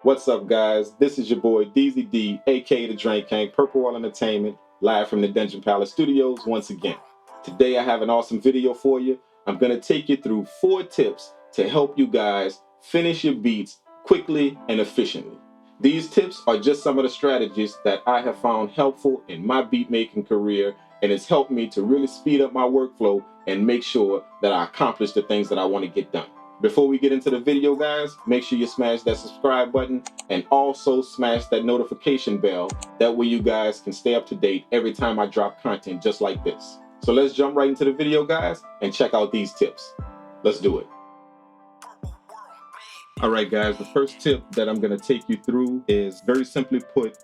What's up, guys? This is your boy DZD, aka the Drink Kang, Purple Wall Entertainment, live from the Dungeon Palace Studios once again. Today I have an awesome video for you. I'm going to take you through 4 tips to help you guys finish your beats quickly and efficiently. These tips are just some of the strategies that I have found helpful in my beat making career, and it's helped me to really speed up my workflow and make sure that I accomplish the things that I want to get done. Before we get into the video, guys, make sure you smash that subscribe button and also smash that notification bell. That way you guys can stay up to date every time I drop content just like this. So let's jump right into the video, guys, and check out these tips. Let's do it. All right, guys, the first tip that I'm going to take you through is very simply put,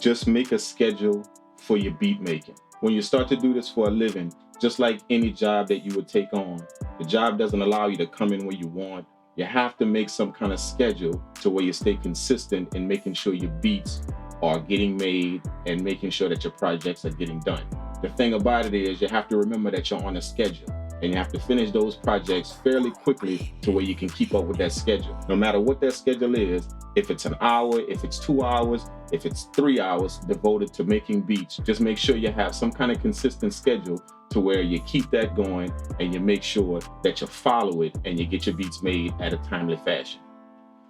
just make a schedule for your beat making. When you start to do this for a living, just like any job that you would take on, the job doesn't allow you to come in when you want. You have to make some kind of schedule to where you stay consistent in making sure your beats are getting made and making sure that your projects are getting done. The thing about it is you have to remember that you're on a schedule and you have to finish those projects fairly quickly to where you can keep up with that schedule. No matter what that schedule is, if it's an hour, if it's 2 hours, if it's 3 hours devoted to making beats, just make sure you have some kind of consistent schedule to where you keep that going and you make sure that you follow it and you get your beats made at a timely fashion.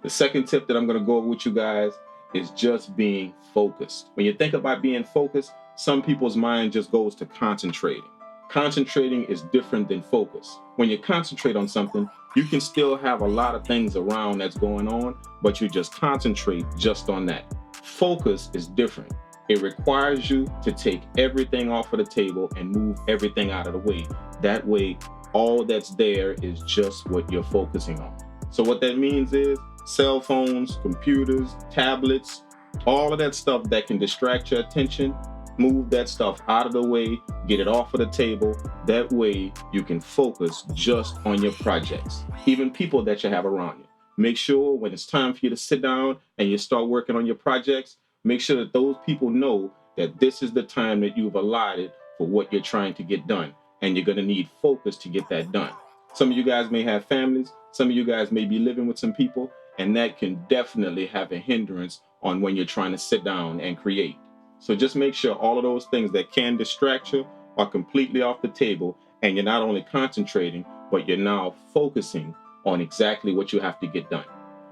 The second tip that I'm going to go over with you guys is just being focused. When you think about being focused, some people's mind just goes to concentrating. Concentrating is different than focus. When you concentrate on something, you can still have a lot of things around that's going on, but you just concentrate just on that. Focus is different. It requires you to take everything off of the table and move everything out of the way. That way, all that's there is just what you're focusing on. So what that means is cell phones, computers, tablets, all of that stuff that can distract your attention, move that stuff out of the way, get it off of the table. That way you can focus just on your projects, even people that you have around you. Make sure when it's time for you to sit down and you start working on your projects, make sure that those people know that this is the time that you've allotted for what you're trying to get done. And you're going to need focus to get that done. Some of you guys may have families. Some of you guys may be living with some people, and that can definitely have a hindrance on when you're trying to sit down and create. So just make sure all of those things that can distract you are completely off the table, and you're not only concentrating, but you're now focusing on exactly what you have to get done.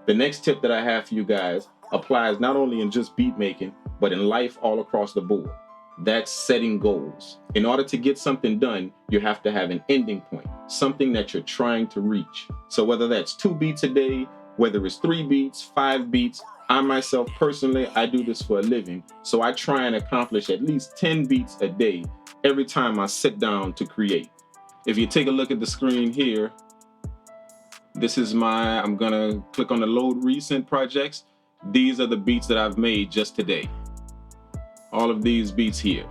The next tip that I have for you guys applies not only in just beat making, but in life all across the board. That's setting goals. In order to get something done, you have to have an ending point, something that you're trying to reach. So whether that's 2 beats a day, whether it's 3 beats, 5 beats, I myself personally, I do this for a living. So I try and accomplish at least 10 beats a day every time I sit down to create. If you take a look at the screen here, this is I'm gonna click on the load recent projects. These are the beats that I've made just today. All of these beats here.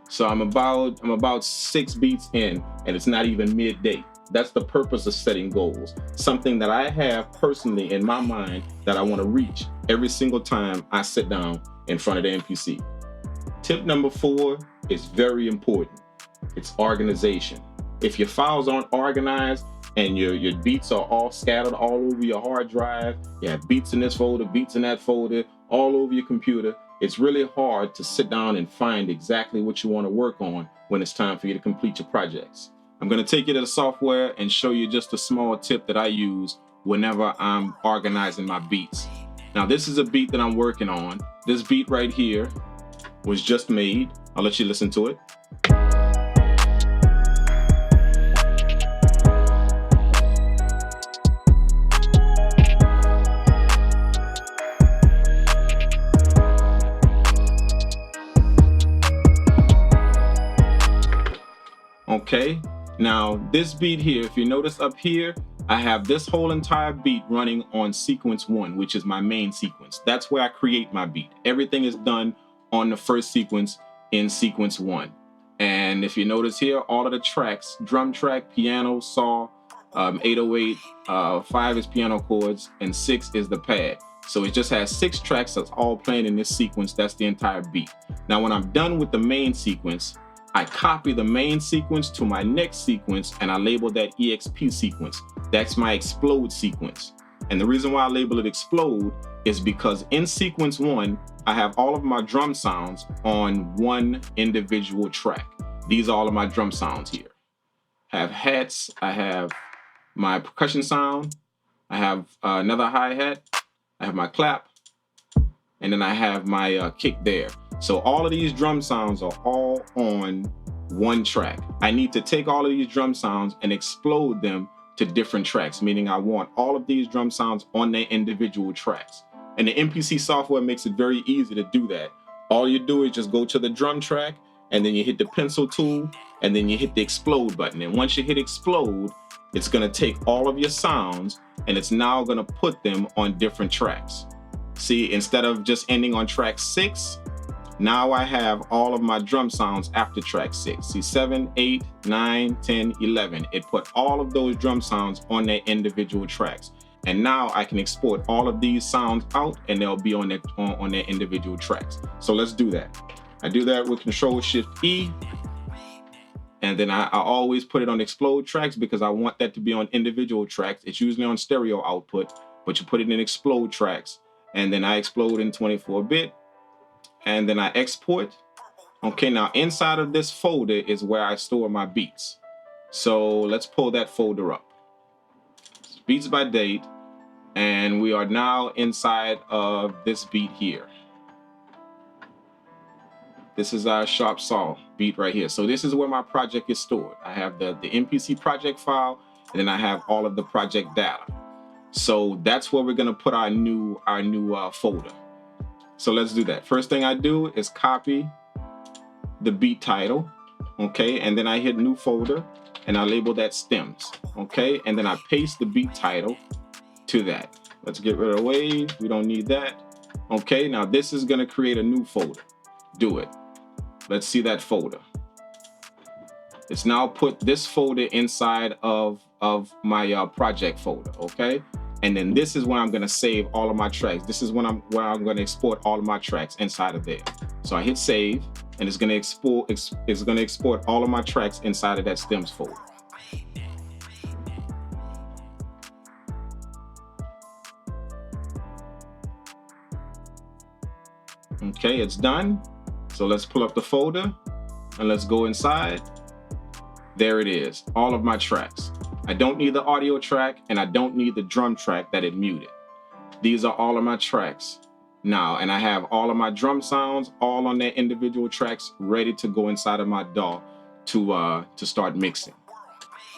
So I'm about 6 beats in, and it's not even midday. That's the purpose of setting goals. Something that I have personally in my mind that I want to reach every single time I sit down in front of the MPC. Tip number 4 is very important. It's organization. If your files aren't organized and your beats are all scattered all over your hard drive, you have beats in this folder, beats in that folder, all over your computer, it's really hard to sit down and find exactly what you want to work on when it's time for you to complete your projects. I'm going to take you to the software and show you just a small tip that I use whenever I'm organizing my beats. Now, this is a beat that I'm working on. This beat right here was just made. I'll let you listen to it. Okay, now this beat here, if you notice up here, I have this whole entire beat running on sequence 1, which is my main sequence. That's where I create my beat. Everything is done on the first sequence in sequence 1. And if you notice here, all of the tracks, drum track, piano, saw, 808, 5 is piano chords, and 6 is the pad. So it just has 6 tracks that's all playing in this sequence. That's the entire beat. Now, when I'm done with the main sequence, I copy the main sequence to my next sequence and I label that EXP sequence. That's my explode sequence. And the reason why I label it explode is because in sequence 1, I have all of my drum sounds on one individual track. These are all of my drum sounds here. I have hats, I have my percussion sound, I have another hi-hat, I have my clap, and then I have my kick there. So all of these drum sounds are all on one track. I need to take all of these drum sounds and explode them to different tracks, meaning I want all of these drum sounds on their individual tracks. And the MPC software makes it very easy to do that. All you do is just go to the drum track, and then you hit the pencil tool, and then you hit the explode button. And once you hit explode, it's gonna take all of your sounds, and it's now gonna put them on different tracks. See, instead of just ending on track 6, now I have all of my drum sounds after track 6. See, 7, 8, 9, 10, 11. It put all of those drum sounds on their individual tracks. And now I can export all of these sounds out, and they'll be on their individual tracks. So let's do that. I do that with Control-Shift-E. And then I always put it on explode tracks because I want that to be on individual tracks. It's usually on stereo output, but you put it in explode tracks. And then I explode in 24-bit. And then I export. Okay, now inside of this folder is where I store my beats. So let's pull that folder up. It's beats by date. And we are now inside of this beat here. This is our sharp saw beat right here. So this is where my project is stored. I have the MPC project file, and then I have all of the project data. So that's where we're gonna put our new folder. So let's do that. First thing I do is copy the beat title, okay? And then I hit new folder, and I label that stems, okay? And then I paste the beat title to that. Let's get rid of wave, we don't need that. Okay, now this is gonna create a new folder. Do it. Let's see that folder. It's now put this folder inside of my project folder, okay? And then this is where I'm gonna save all of my tracks. This is where I'm gonna export all of my tracks inside of there. So I hit save, and it's gonna export all of my tracks inside of that stems folder. Okay, it's done. So let's pull up the folder and let's go inside. There it is, all of my tracks. I don't need the audio track, and I don't need the drum track that it muted. These are all of my tracks now, and I have all of my drum sounds all on their individual tracks ready to go inside of my DAW to start mixing.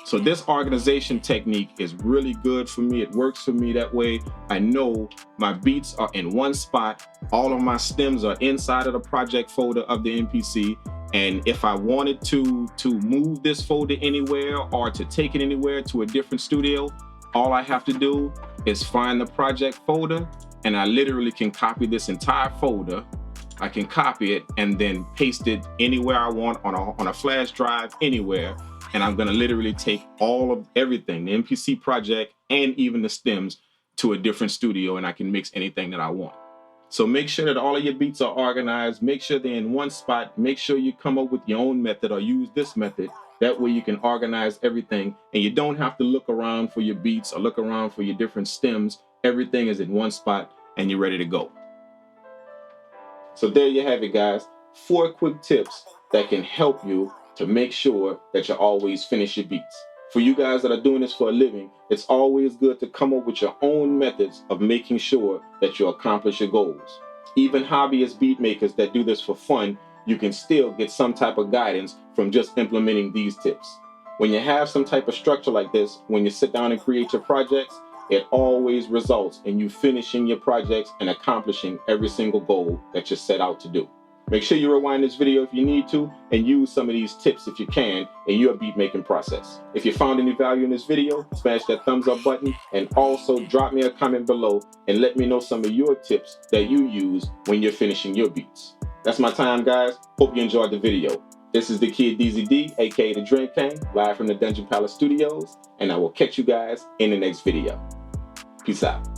So this organization technique is really good for me. It works for me that way. I know my beats are in one spot. All of my stems are inside of the project folder of the MPC. And if I wanted to move this folder anywhere or to take it anywhere to a different studio, all I have to do is find the project folder, and I literally can copy this entire folder. I can copy it and then paste it anywhere I want on a flash drive, anywhere. And I'm gonna literally take all of everything, the MPC project and even the stems, to a different studio, and I can mix anything that I want. So make sure that all of your beats are organized, make sure they're in one spot, make sure you come up with your own method or use this method. That way you can organize everything, and you don't have to look around for your beats or look around for your different stems. Everything is in one spot and you're ready to go. So there you have it, guys. 4 quick tips that can help you to make sure that you always finish your beats. For you guys that are doing this for a living, it's always good to come up with your own methods of making sure that you accomplish your goals. Even hobbyist beat makers that do this for fun, you can still get some type of guidance from just implementing these tips. When you have some type of structure like this, when you sit down and create your projects, it always results in you finishing your projects and accomplishing every single goal that you set out to do. Make sure you rewind this video if you need to, and use some of these tips if you can in your beat making process. If you found any value in this video, smash that thumbs up button, and also drop me a comment below and let me know some of your tips that you use when you're finishing your beats. That's my time, guys. Hope you enjoyed the video. This is the Kid DZD, aka the Drink Kang, live from the Dungeon Palace Studios, and I will catch you guys in the next video. Peace out.